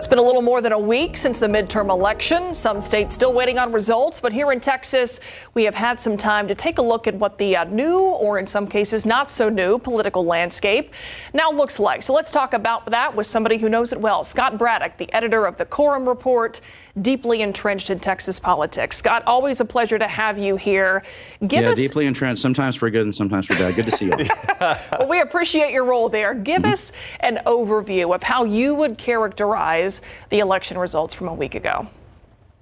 It's been a little more than a week since the midterm election. Some states still waiting on results, but here in Texas, we have had some time to take a look at what the new, or in some cases not so new, political landscape now looks like. So let's talk about that with somebody who knows it well. Scott Braddock, the editor of the Quorum Report, deeply entrenched in Texas politics. Scott, always a pleasure to have you here. Deeply entrenched, sometimes for good and sometimes for bad. Good to see you. Well, we appreciate your role there. Give us an overview of how you would characterize the election results from a week ago.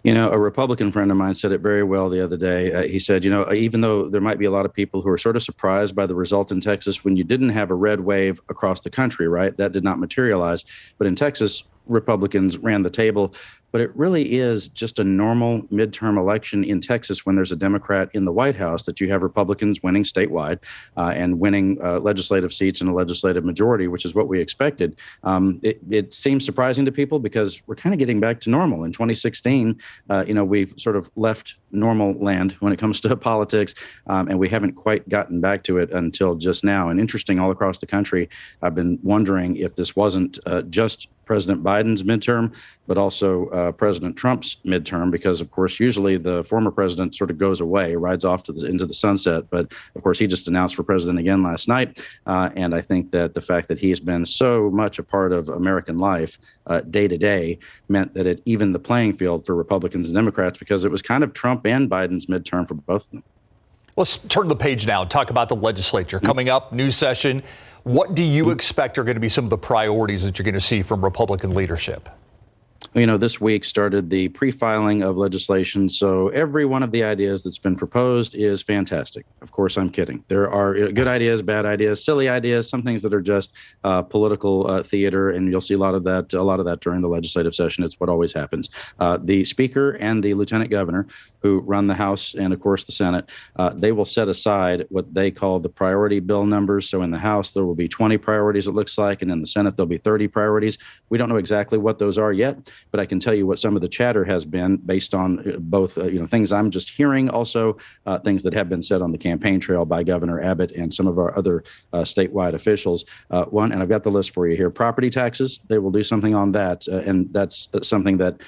You know, a Republican friend of mine said it very well the other day. He said, even though there might be a lot of people who are sort of surprised by the result in Texas, when you didn't have a red wave across the country, right, that did not materialize. But in Texas, Republicans ran the table. But it really is just a normal midterm election in Texas when there's a Democrat in the White House that you have Republicans winning statewide and winning legislative seats in a legislative majority, which is what we expected. It seems surprising to people because we're kind of getting back to normal. In 2016, we sort of left normal land when it comes to politics, and we haven't quite gotten back to it until just now. And interesting, all across the country, I've been wondering if this wasn't just President Biden's midterm, but also President Trump's midterm, because, of course, usually the former president sort of goes away, rides off into the sunset. But, of course, he just announced for president again last night. And I think that the fact that he has been so much a part of American life day to day meant that it evened the playing field for Republicans and Democrats, because it was kind of Trump and Biden's midterm for both of them. Let's turn the page now and talk about the legislature. Coming up, new session. What do you expect are going to be some of the priorities that you're going to see from Republican leadership? This week started the pre-filing of legislation, so every one of the ideas that's been proposed is fantastic. Of course, I'm kidding. There are good ideas, bad ideas, silly ideas, some things that are just political theater, and you'll see a lot of that during the legislative session. It's what always happens. The Speaker and the Lieutenant Governor, who run the House and, of course, the Senate, they will set aside what they call the priority bill numbers. So in the House, there will be 20 priorities, it looks like, and in the Senate, there'll be 30 priorities. We don't know exactly what those are yet, but I can tell you what some of the chatter has been based on both, things I'm just hearing, also things that have been said on the campaign trail by Governor Abbott and some of our other statewide officials. One, and I've got the list for you here, property taxes. They will do something on that, and that's something that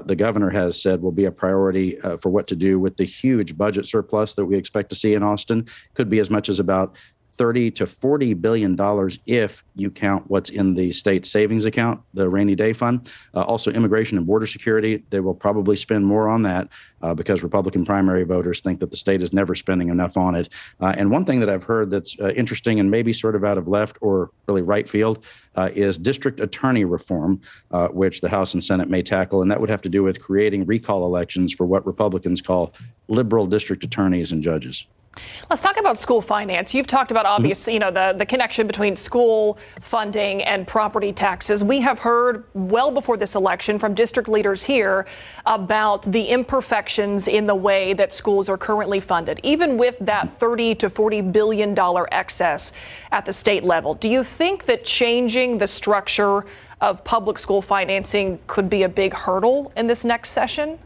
the governor has said will be a priority for what to do with the huge budget surplus that we expect to see in Austin. Could be as much as about $30 to $40 billion if you count what's in the state savings account, the rainy day fund. Also, immigration and border security, they will probably spend more on that because Republican primary voters think that the state is never spending enough on it. And one thing that I've heard that's interesting and maybe sort of out of left or really right field is district attorney reform, which the House and Senate may tackle. And that would have to do with creating recall elections for what Republicans call liberal district attorneys and judges. Let's talk about school finance. You've talked about, obviously, the connection between school funding and property taxes. We have heard well before this election from district leaders here about the imperfections in the way that schools are currently funded, even with that $30 to $40 billion excess at the state level. Do you think that changing the structure of public school financing could be a big hurdle in this next session?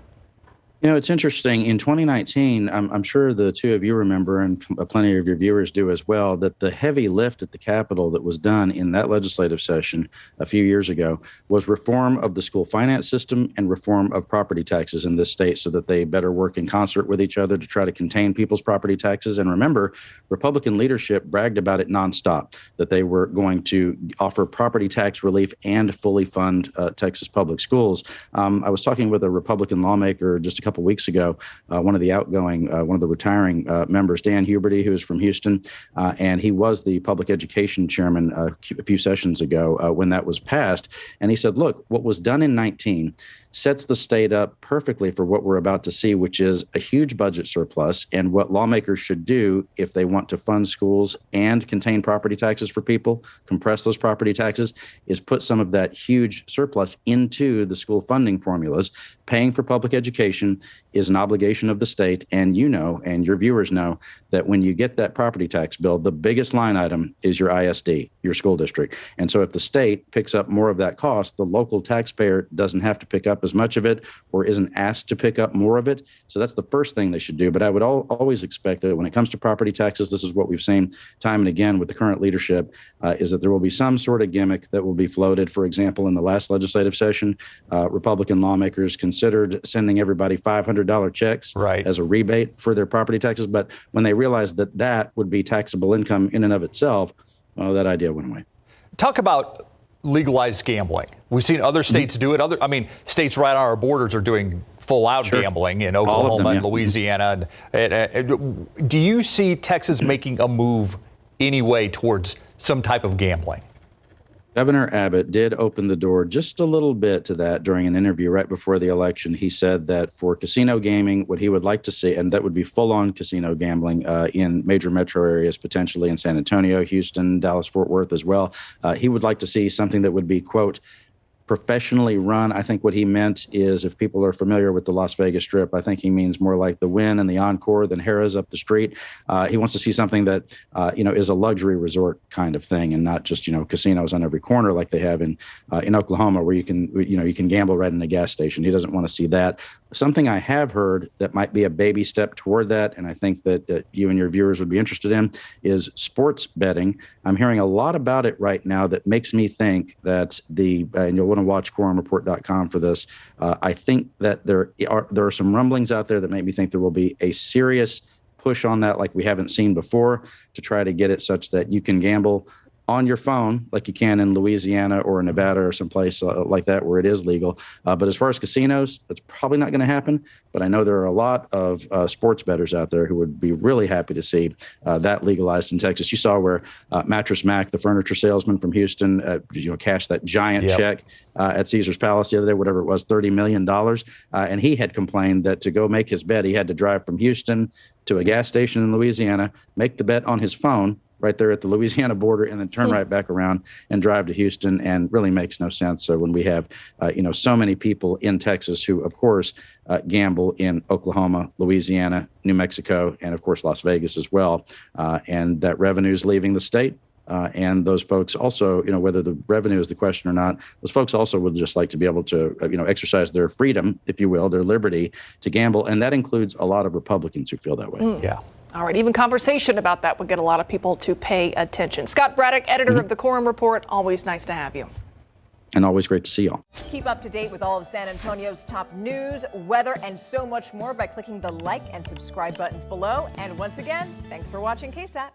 It's interesting. In 2019, I'm sure the two of you remember, and plenty of your viewers do as well, that the heavy lift at the Capitol that was done in that legislative session a few years ago was reform of the school finance system and reform of property taxes in this state so that they better work in concert with each other to try to contain people's property taxes. And remember, Republican leadership bragged about it nonstop, that they were going to offer property tax relief and fully fund Texas public schools. I was talking with a Republican lawmaker just a couple weeks ago, one of the retiring members, Dan Huberty, who is from Houston, and he was the public education chairman a few sessions ago when that was passed. And he said, look, what was done in 19 sets the state up perfectly for what we're about to see, which is a huge budget surplus. And what lawmakers should do if they want to fund schools and contain property taxes for people, compress those property taxes, is put some of that huge surplus into the school funding formulas, paying for public education, is an obligation of the state. And you know, and your viewers know, that when you get that property tax bill, the biggest line item is your ISD, your school district. And so if the state picks up more of that cost, the local taxpayer doesn't have to pick up as much of it or isn't asked to pick up more of it. So that's the first thing they should do. But I would always expect that when it comes to property taxes, this is what we've seen time and again with the current leadership, is that there will be some sort of gimmick that will be floated. For example, in the last legislative session, Republican lawmakers considered sending everybody $500 checks as a rebate for their property taxes. But when they realized that that would be taxable income in and of itself, well, that idea went away. Talk about legalized gambling. We've seen other states do it. States right on our borders are doing full-out gambling in Oklahoma and Louisiana. Do you see Texas making a move anyway towards some type of gambling? Governor Abbott did open the door just a little bit to that during an interview right before the election. He said that for casino gaming, what he would like to see, and that would be full-on casino gambling in major metro areas, potentially in San Antonio, Houston, Dallas, Fort Worth as well. He would like to see something that would be, quote, professionally run. I think what he meant is, if people are familiar with the Las Vegas Strip, I think he means more like the Wynn and the Encore than Harrah's up the street. He wants to see something that, is a luxury resort kind of thing, and not just, casinos on every corner like they have in Oklahoma, where you can gamble right in a gas station. He doesn't want to see that. Something I have heard that might be a baby step toward that, and I think that you and your viewers would be interested in, is sports betting. I'm hearing a lot about it right now that makes me think that and you'll want to watch quorumreport.com for this. I think that there are some rumblings out there that make me think there will be a serious push on that like we haven't seen before, to try to get it such that you can gamble on your phone like you can in Louisiana or Nevada or someplace like that where it is legal. But as far as casinos, that's probably not going to happen. But I know there are a lot of sports bettors out there who would be really happy to see that legalized in Texas. You saw where Mattress Mac, the furniture salesman from Houston, cashed that giant check at Caesar's Palace the other day, whatever it was, $30 million. And he had complained that to go make his bet, he had to drive from Houston to a gas station in Louisiana, make the bet on his phone right there at the Louisiana border, and then turn right back around and drive to Houston, and really makes no sense. So when we have, so many people in Texas who, of course, gamble in Oklahoma, Louisiana, New Mexico, and of course, Las Vegas as well, and that revenue is leaving the state. And those folks also, whether the revenue is the question or not, those folks also would just like to be able to, exercise their freedom, if you will, their liberty to gamble. And that includes a lot of Republicans who feel that way. Yeah. All right. Even conversation about that would get a lot of people to pay attention. Scott Braddock, editor of the Quorum Report. Always nice to have you. And always great to see y'all. Keep up to date with all of San Antonio's top news, weather, and so much more by clicking the like and subscribe buttons below. And once again, thanks for watching KSAT.